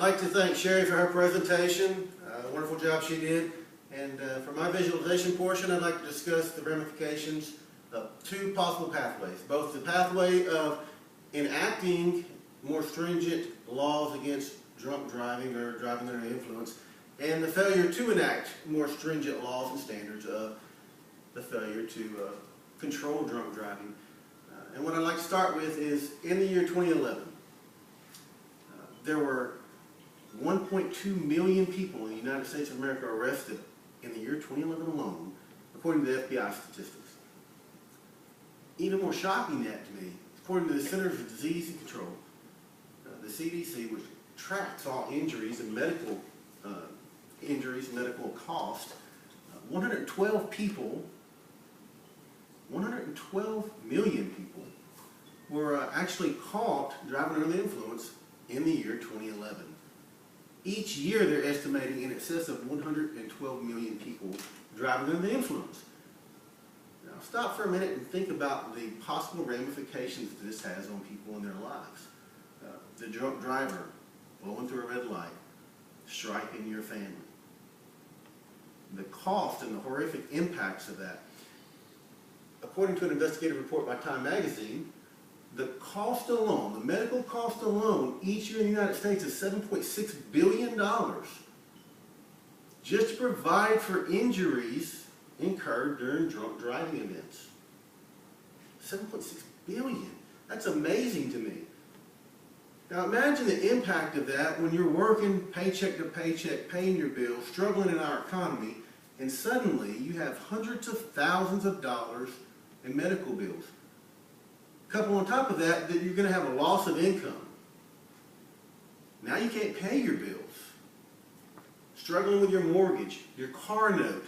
like to thank Sherry for her presentation. Wonderful job she did. And for my visualization portion, I'd like to discuss the ramifications of two possible pathways. Both the pathway of enacting more stringent laws against drunk driving or driving under the influence, and the failure to enact more stringent laws and standards of the failure to control drunk driving. And what I'd like to start with is in the year 2011, there were 1.2 million people in the United States of America arrested in the year 2011 alone, according to the FBI statistics. Even more shocking that to me, according to the Centers for Disease and Control, the CDC, which tracks all injuries and medical cost, 112 million people were actually caught driving under the influence in the year 2011. Each year they're estimating in excess of 112 million people driving under the influence. Now stop for a minute and think about the possible ramifications that this has on people in their lives. The drunk driver blowing through a red light, striking your family. The cost and the horrific impacts of that. According to an investigative report by Time Magazine, the cost alone, the medical cost alone, each year in the United States is $7.6 billion just to provide for injuries incurred during drunk driving events. $7.6 billion. That's amazing to me. Now imagine the impact of that when you're working paycheck to paycheck, paying your bills, struggling in our economy, and suddenly you have hundreds of thousands of dollars in medical bills. Couple on top of that, that you're going to have a loss of income. Now you can't pay your bills. Struggling with your mortgage, your car note,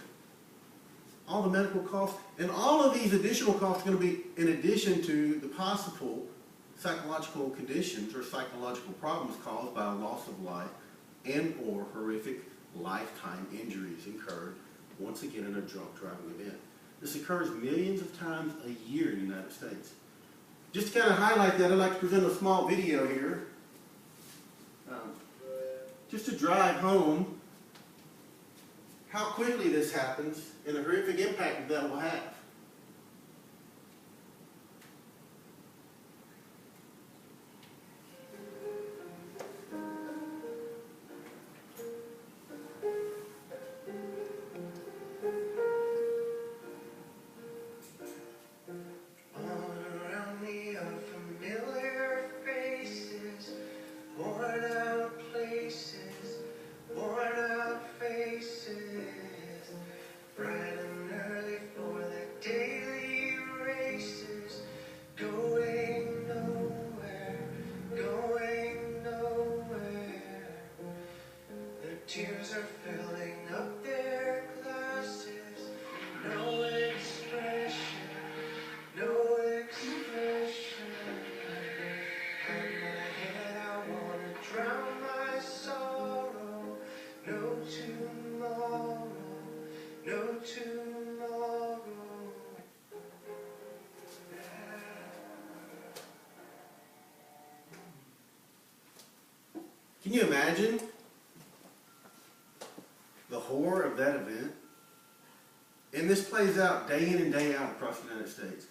all the medical costs, and all of these additional costs are going to be in addition to the possible psychological conditions or psychological problems caused by a loss of life and or horrific lifetime injuries incurred once again in a drunk driving event. This occurs millions of times a year in the United States. Just to kind of highlight that, I'd like to present a small video here. Just to drive home how quickly this happens and the horrific impact that will have. Tears are filling up their glasses. No expression, no expression. In my head I wanna drown my sorrow. No tomorrow, no tomorrow. Can you imagine the horror of that event? And this plays out day in and day out across the United States.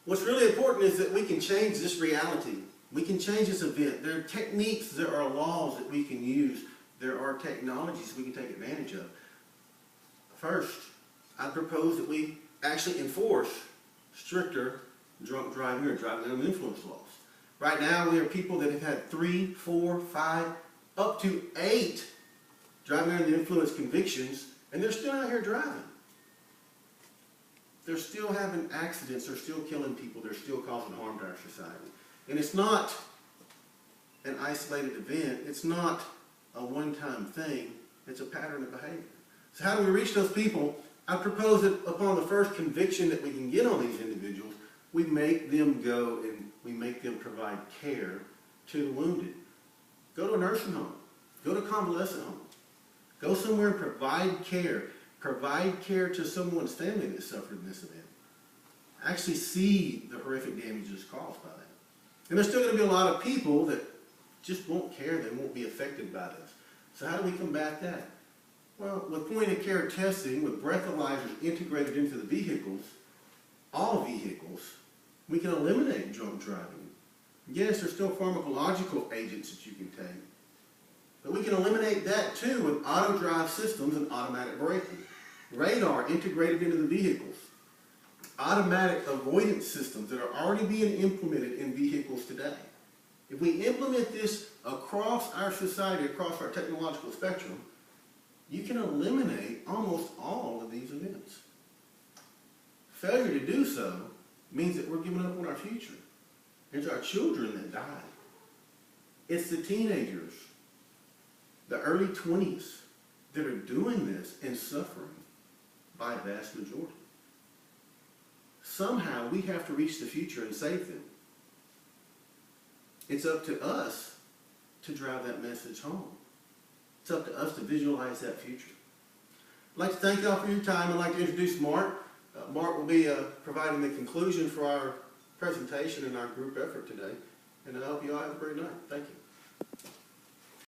What's really important is that we can change this reality. We can change this event. There are techniques, there are laws that we can use. There are technologies we can take advantage of. First, I propose that we actually enforce stricter drunk driving or driving under the influence laws. Right now, we have people that have had 3, 4, 5, up to 8 driving under the influence convictions, and they're still out here driving. They're still having accidents, they're still killing people, they're still causing harm to our society. And it's not an isolated event, it's not a one-time thing, it's a pattern of behavior. So how do we reach those people? I propose that upon the first conviction that we can get on these individuals, we make them go and we make them provide care to the wounded. Go to a nursing home, go to a convalescent home. Go somewhere and provide care. Provide care to someone's family that suffered in this event. Actually see the horrific damages caused by that. And there's still going to be a lot of people that just won't care, they won't be affected by this. So how do we combat that? Well, with point-of-care testing, with breathalyzers integrated into the vehicles, all vehicles, we can eliminate drunk driving. Yes, there's still pharmacological agents that you can take, but we can eliminate that too with auto-drive systems and automatic braking. Radar integrated into the vehicles. Automatic avoidance systems that are already being implemented in vehicles today. If we implement this across our society, across our technological spectrum, you can eliminate almost all of these events. Failure to do so means that we're giving up on our future. It's our children that die. It's the teenagers, the early 20s, that are doing this and suffering by a vast majority. Somehow we have to reach the future and save them. It's up to us to drive that message home. It's up to us to visualize that future. I'd like to thank y'all for your time. I'd like to introduce Mark. Mark will be providing the conclusion for our presentation and our group effort today. And I hope you all have a great night. Thank you.